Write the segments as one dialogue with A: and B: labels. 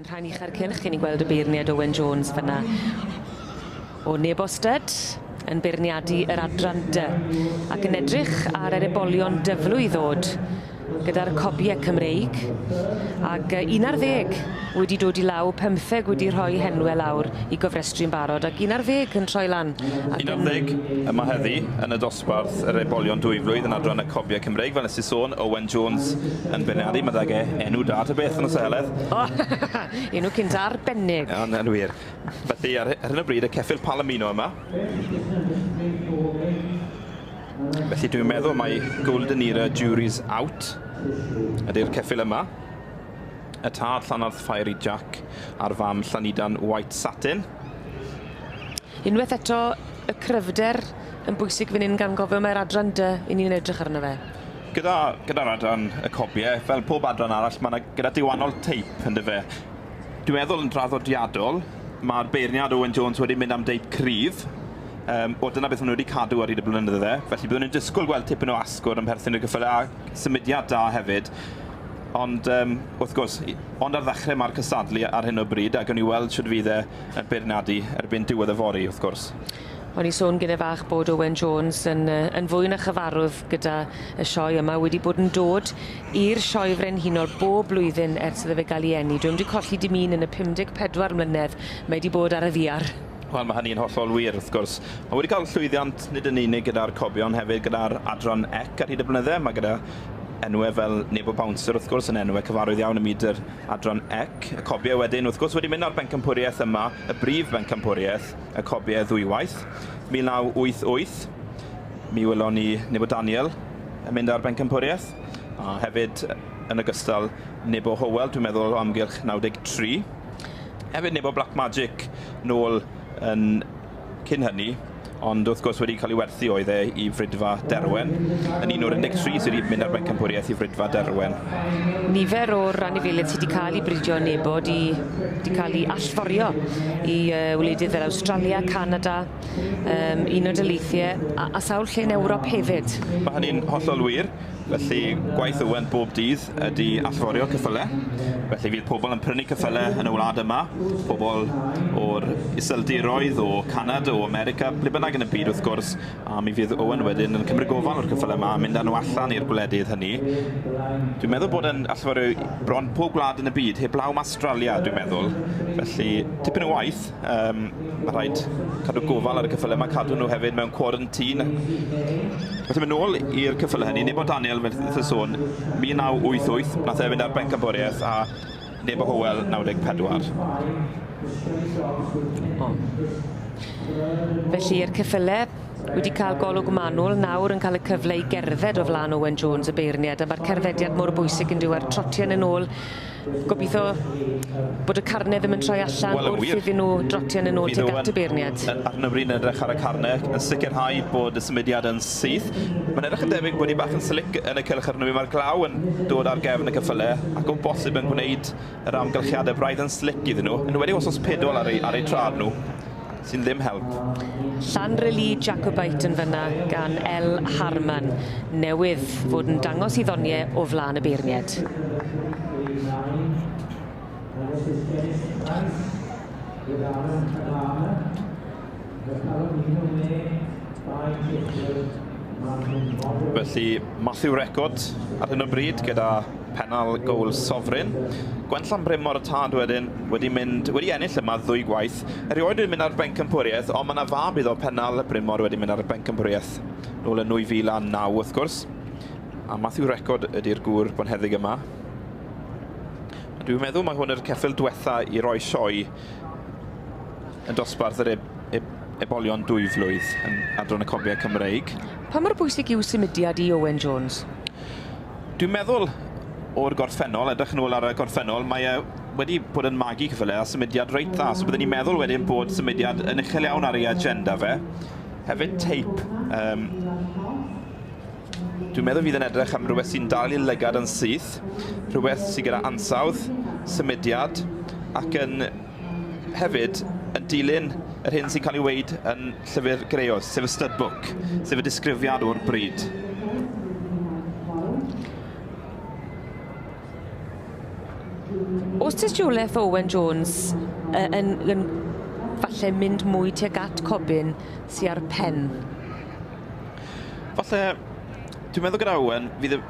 A: Mae'n rhan uchel cylch i ni gweld y beirniad Owen Jones fyna. O Nebo Stud yn beirniadu yr adran dy ac yn edrych ar yr ebolion dyflwydd ddod gyda'r Cobiau Cymreig ac 11 wedi dod i law, 15 wedi rhoi henwe lawr i gofrestru'n barod ac 11 yn troi lan.
B: 11 yma heddi yn y dosbarth yr ebolion dwyflwydd yn adran y Cobiau Cymreig fel nes i sôn, Owen Jones yn beirniadu, mae ddag enw da ta beth yn y seledd.
A: Enw cynt arbennig.
B: Yn wir. Felly ar hyn o bryd y ceffyl Palomino yma. Felly dwi'n meddwl mae Golden Era jury's out ydy'r ceffyl yma. Y tad Llanarth Fiery Jack a'r fam Llanidan White Satin.
A: Unwaith eto y cryfder yn bwysig fan hyn gan gofio mae'r adran dy i ni'n edrych arno fe.
B: Gyda'r adran y Cobiau, fel pob adran arall, mae gyda diwanol teip yn dyfe. Dwi'n meddwl yn draddodiadol, mae'r beirniad Owen Jones wedi mynd am deip cryf. O dyna beth maen nhw wedi cadw ar hyd y blynydde. Felly byddwn nhw'n disgwyl gweld tipyn o asgwr yn perthyn i'r gyffyle a symudiad da hefyd. Ond wrth gwrs, ond ar ddechrau mae'r cysadlu ar hyn o bryd ac yn i weld sydd fydd yn beirniadu erbyn diwedd y fori, wrth gwrs.
A: O'n i sôn gyda fach bod Owen Jones yn fwy na chyfarwydd gyda y sioe yma wedi bod yn dod i'r sioe frenhinol bob blwyddyn ers iddo fe gael ei eni. Dwi'n wedi colli dim un yn y 54 mlynedd mae wedi bod ar y ddiar.
B: Wel, mae hynny'n hollol wir, wrth gwrs. Mae wedi cael llwyddiant nid yn unig gyda'r Cobion, hefyd gyda'r adran ec ar hyd y blynydde. Mae gyda enwau fel Nebo Bouncer, wrth gwrs, yn enwau cyfarwydd iawn ym myd yr adran ec. Y Cobiau wedyn, wrth gwrs, wedi mynd ar bencampwriaeth yma, y brif bencampwriaeth, y Cobiau ddwywaith. 1988, mi welon ni Nebo Daniel yn mynd ar bencampwriaeth. A hefyd, yn ogystal, Nebo Howell, dwi'n meddwl o amgylch 93. Hefyd Nebo Black Magic nôl yn cyn hynny, ond wrth gwrs wedi cael ei werthu oedd i Frydfa Derwen. Yn un o'r 13 sydd wedi mynd ar bencampwriaeth i Frydfa Derwen.
A: Nifer o'r anifeiliaid sydd wedi cael ei bridio Nebo wedi cael ei allforio i wledydd fel Awstralia, Canada, Unol Daleithiau a sawl lle yn Ewrop hefyd.
B: Mae hynny'n hollol wir. Felly gwaith Owen bob dydd ydy allforio cyffyle. Felly fydd pobl yn prynu cyffyle yn y wlad yma. Pobl o'r iseldiroedd, o Canada, o America, ble bynnag yn y byd wrth gwrs. A mi fydd Owen wedyn yn cymryd gofal o'r cyffyle yma, mynd â nhw allan i'r gwledydd hynny. Dwi'n meddwl bod yn allforio bron pob gwlad yn y byd, heblaw Australia, dwi'n meddwl. Felly tipyn o waith. Mae rhaid cadw gofal ar y cyffyle yma, cadw nhw hefyd mewn quarantine. Felly mynd nôl i'r cyffyle hynny, Nebo Daniel fel sôn, 1988, nath e fynd ar bencampwriaeth a Nebo Howell 94.
A: Felly i'r cyffyle wedi cael golwg manwl, nawr yn cael y cyfle i gerdded o flaen Owen Jones y beirniad a mae'r cerddediad mor bwysig yn dyw ar trotian yn ôl. Gobeithio bod y carne ddim yn troi allan wrth iddyn nhw drotian yn ôl tuag at y beirniad.
B: Ar hyn o bryd yn edrych ar y carne, yn sicrhau bod y symudiad yn syth. Mae'n edrych yn debyg bod hi bach yn slick yn y cylch arno fi. Mae'r glaw yn dod ar gefn y cyffyle ac o bosib yn gwneud yr amgylchiadau braidd yn slick iddyn nhw. Yn wedi osos pedol ar eu trad nhw, sy'n ddim help.
A: Llanreli Jacobite yn fyna gan El Harman, newydd fod yn dangos i ddoniau o flaen y beirniad.
B: Felly, Matthew record ar hyn o bryd gyda pennal gôl sofryn. Gwen Llanbrym o'r tad wedyn wedi ennill yma 2 gwaith. Erioed wedi mynd ar bencampwriaeth, ond mae yna fab iddo pennal Brymor wedi mynd ar bencampwriaeth nôl yn 2009 wrth gwrs. A Matthew record ydy'r gŵr bonheddig yma. Dwi'n meddwl mae hwn yr ceffyl diwetha i roi sioe yn dosbarth yr ebolion dwyflwydd yn adran y Cobiau Cymreig.
A: Pa mor bwysig yw symudiad i Owen Jones?
B: Dwi'n meddwl o'r gorffennol, edrych nôl ar y gorffennol, mae wedi bod yn magu cyffyle a symudiad reit dda. So byddwn ni'n meddwl wedyn bod symudiad yn uchel iawn ar ei agenda fe. Hefyd teip. Dwi'n meddwl fydd yn edrych am rhywbeth sy'n dal i lygad yn syth. Rhywbeth sy'n gyda ansawdd, symudiad, ac yn hefyd yn dilyn yr hyn sy'n cael ei weid yn llyfr greos, sef y studbook, sef y disgrifiad o'r bryd.
A: Oes tystiolaeth o Owen Jones yn falle mynd mwy tuag at Cobyn sy'n ar pen?
B: Falle, dwi'n meddwl gyda Owen, fydd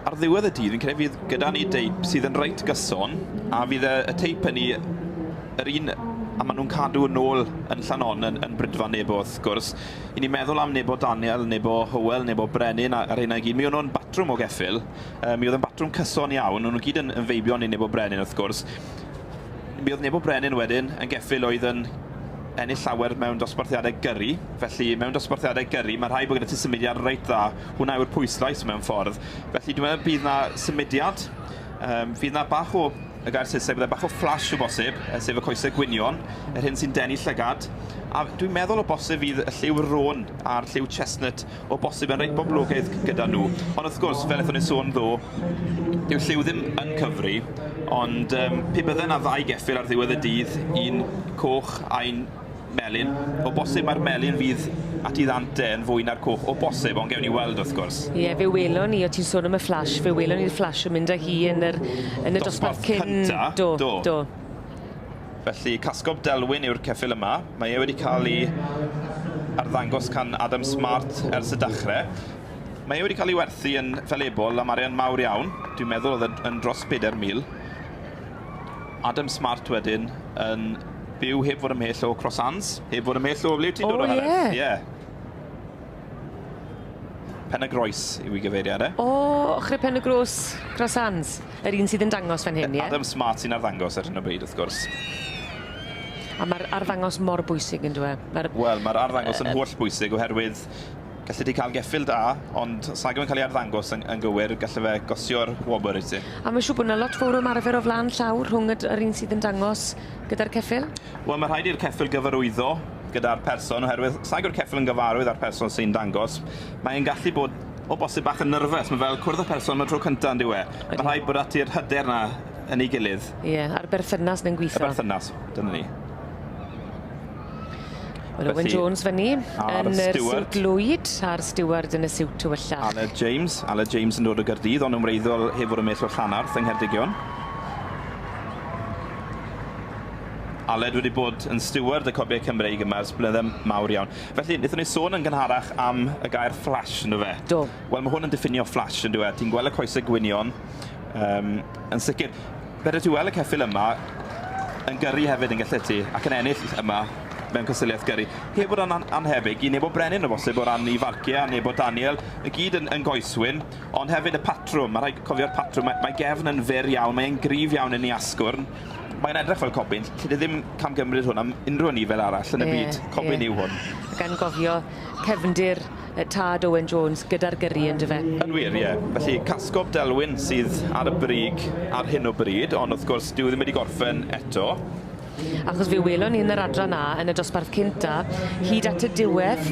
B: ar ddiwedd y dydd, fi'n credu fydd gyda ni deip sydd yn reit gyson, a fydd y teip hynny yr un, a maen nhw'n cadw yn ôl yn Llanon yn Brydfa nebo wrth gwrs. I ni meddwl am nebo Daniel, nebo Hywel, nebo Brenin ar hynna i gyd. Mi o'n nhw'n batrwm o geffyl, mi oedd yn batrwm cyson iawn, o'n nhw gyd yn feibion i nebo Brenin wrth gwrs. Mi oedd nebo Brenin wedyn yn geffyl oedd yn ennill llawer mewn dosbarthiadau gyrru, felly mewn dosbarthiadau gyrru mae rhaid bod gyda ti symudiad reit dda, hwnna yw'r pwyslais mewn ffordd. Felly dwi'n meddwl bydd na symudiad, fydd na bach o, y gair Saesneg, bydd bach o flash o bosib, sef y coesau gwinion, yr hyn sy'n denu llygad. A dwi'n meddwl o bosib fydd y lliw rôn a'r lliw chestnut o bosib yn reit boblogaidd gyda nhw. Ond wrth gwrs, fel eithon ni sôn ddo, dyw lliw ddim yn cyfri, ond pe bydde yna ddau geffyl ar ddiwedd y dydd, un coch a'n melyn. O bosib mae'r melyn fydd at I ddante yn fwy na'r coch. O bosib, ond gewn ni weld wrth gwrs.
A: Ie, fe welon ni, o ti'n sôn am y flash, fe welon ni'r flash yn mynd â hi yn y dosbarth cyn... Do.
B: Felly, casgob Delwyn yw'r ceffyl yma. Mae e wedi cael ei arddangos gan Adam Smart ers y dechrau. Mae e wedi cael ei werthu yn fel ebol am arian mawr iawn. Dwi'n meddwl oedd yn dros 4,000. Adam Smart wedyn yn byw heb fod ymhell o croissants, heb fod ymhell o... Ble ti'n dod o hynny? Ie. Pen y groes yw I gyfeiriad,
A: O, ochr pen y gros croissants. Yr un sydd yn dangos fan hyn, ie?
B: Adam Smart sy'n arddangos ar hyn o bryd, wrth gwrs.
A: A mae'r arddangos mor bwysig yn dweud?
B: Wel, mae'r arddangos yn holl bwysig oherwydd gallu ti cael geffyl da, ond sag yn cael ei arddangos yn gywir, gallu fe gosio'r wobr I ti. A
A: mae'n siŵr bod yna lot fawr o marfer o flan llawr rhwng yr un sydd yn dangos gyda'r ceffyl?
B: Wel, mae rhaid i'r ceffyl gyfarwyddo gyda'r person, oherwydd sag o'r ceffyl yn gyfarwydd â'r person sy'n dangos, mae'n gallu bod o bosib bach yn nyrfus. Mae fel cwrdd y person mae'n tro cyntaf yn diwe. Mae rhaid bod ati'r hyder na yn ei gilydd.
A: Ie, a'r berthynas yn gweithio.
B: Y berthynas, dyna ni.
A: Wel, Owen Jones fyny, yn yr siwt lwyd, a'r steward yn y siwt tywyllach.
B: Ale James yn dod o Gaerdydd, ond yn wreiddiol heb fod ymell o Llanarth yng Nghaerdigion. Aled wedi bod yn steward y Cobiau Cymreig yma ers blynydde mawr iawn. Felly, wnaethon ni sôn yn gynharach am y gair flash yn fe.
A: Do.
B: Wel, mae hwn yn diffinio flash yn dweud. Ti'n gweld y coesau gwinion. Yn sicr, beth ti'n gweld y ceffyl yma yn gyrru hefyd yn gallu ti, ac yn ennill yma mewn cysyliaeth gyrru. Heb bod yn anhebyg I nebo Brenin o bosib o ran I Farcia, nebo Daniel, y gyd yn goeswyn, ond hefyd y patrwm, mae rhaid cofio'r patrwm, mae gefn yn fyr iawn, mae'n gryf iawn yn ei asgwrn. Mae'n edrych fel Cobyn, lle ddim camgymryd hwn am unrhyw ni fel arall yn y byd. Cobyn yw hwn.
A: Gan gofio cefndir tad Owen Jones gyda'r gyrru yn dyfe.
B: Yn wir, ie. Felly, casgob Delwyn sydd ar y brig ar hyn o bryd, ond wrth gwrs, dyw ddim wedi gorffen eto.
A: Achos fe welon ni yn yr adran A, yn y dosbarth cynta, hyd at y diwedd,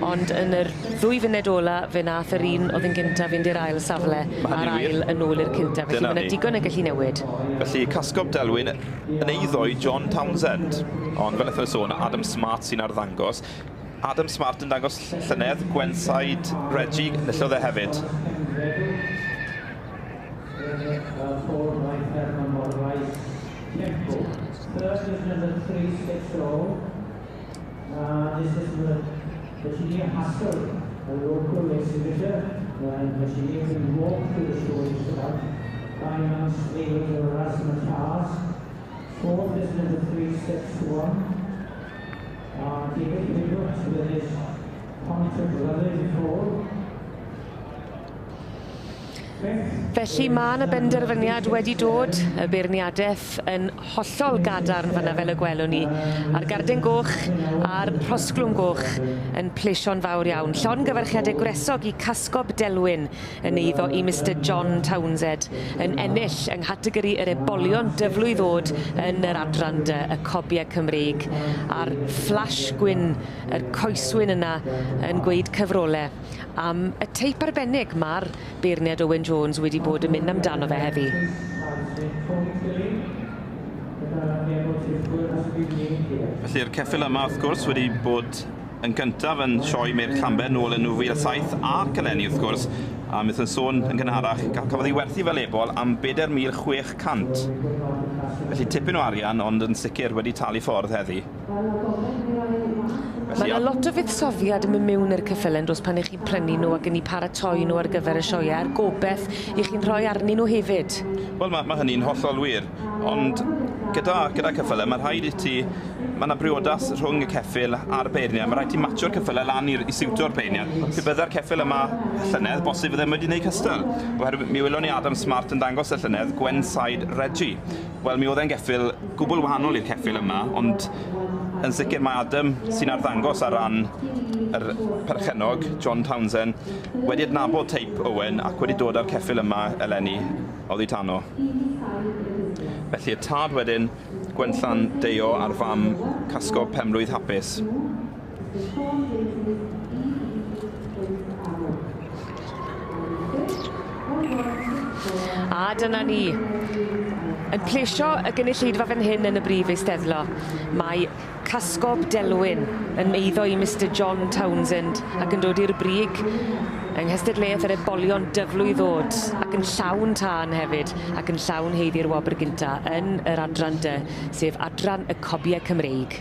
A: ond yn yr 2 funed ola fe nath yr un oedd yn gynta fynd i'r ail safle, a'r ail yn ôl i'r cynta. Felly mae yna digon yn gallu newid.
B: Felly, casgob Delwyn yn eiddoi John Townsend, ond fel eithaf sôn, Adam Smart sy'n arddangos. Adam Smart yn dangos llynedd, Gwensaid, Reggie, nillodd e hefyd.
C: Third is number 360. This is Virginia Haskell, a local exhibitor, and Virginia can walk through the show itself. Diamonds, David Erasmus Haas. Fourth is number 361. David Williams with his Pontiff brother before.
A: Felly mae yna benderfyniad wedi dod, y beirniadaeth yn hollol gadarn fanna fel y gwelwn ni. A'r garden goch a'r rhosglwm goch yn plesio'n fawr iawn. Llongyfarchiadau gresog I casgob Delwyn yn eiddo I Mr John Townsend yn ennill yng nghategori yr ebolion dyflwydd ddod yn yr adran y Cobiau Cymreig. A'r flash gwyn, y coeswyn yna yn gweud cyfrolau. Am y teip arbennig mae'r beirniad Owen Jones wedi bod yn mynd amdano fe heddi.
B: Felly'r ceffyl yma, wrth gwrs, wedi bod yn gyntaf yn sioi Meir Llanber nôl yn 2007 a'r Celeni, wrth gwrs. A myth yn sôn yn gynharach, cafodd ei werthu fel ebol am 4,600. Felly tipyn o arian, ond yn sicr wedi talu ffordd heddi.
A: Mae yna lot o fuddsoddiad yn mynd mewn i'r ceffylau dros pan ych chi'n prynu nhw ac yn eu paratoi nhw ar gyfer y sioeau, a'r gobeith i chi'n rhoi arnyn nhw hefyd.
B: Wel, mae hynny'n hollol wir, ond gyda ceffylau, mae rhaid i ti, mae yna briodas rhwng y ceffyl a'r beirniau, mae rhaid ti matcho'r ceffylau lan i siwto'r beirniau. Fe bydda'r ceffyl yma llynedd, bosib fydde wedi gwneud cystal. Oherwydd mi welon ni Adam Smart yn dangos y llynedd Gwenside Reggie. Wel, mi oedd e'n geffyl gwbl wahanol i'r ceffyl yma, ond yn sicr mae Adam sy'n arddangos ar ran yr perchenog, John Townsend, wedi adnabod teip Owen ac wedi dod â'r ceffyl yma eleni oddi tano. Felly y tad wedyn, Gwenllan Deo ar fam casgo Penblwydd hapus.
A: A dyna ni. Yn plesio y gynulleidfa fan hyn yn y brif eisteddlo, mae casgob Delwyn yn eiddo i Mr John Townsend ac yn dod i'r brig yng nghystadleuaeth yr ebolion dyflwydd ddod ac yn llawn tân hefyd ac yn llawn heiddi'r wobr gynta yn yr adran D, sef adran y Cobiau Cymreig.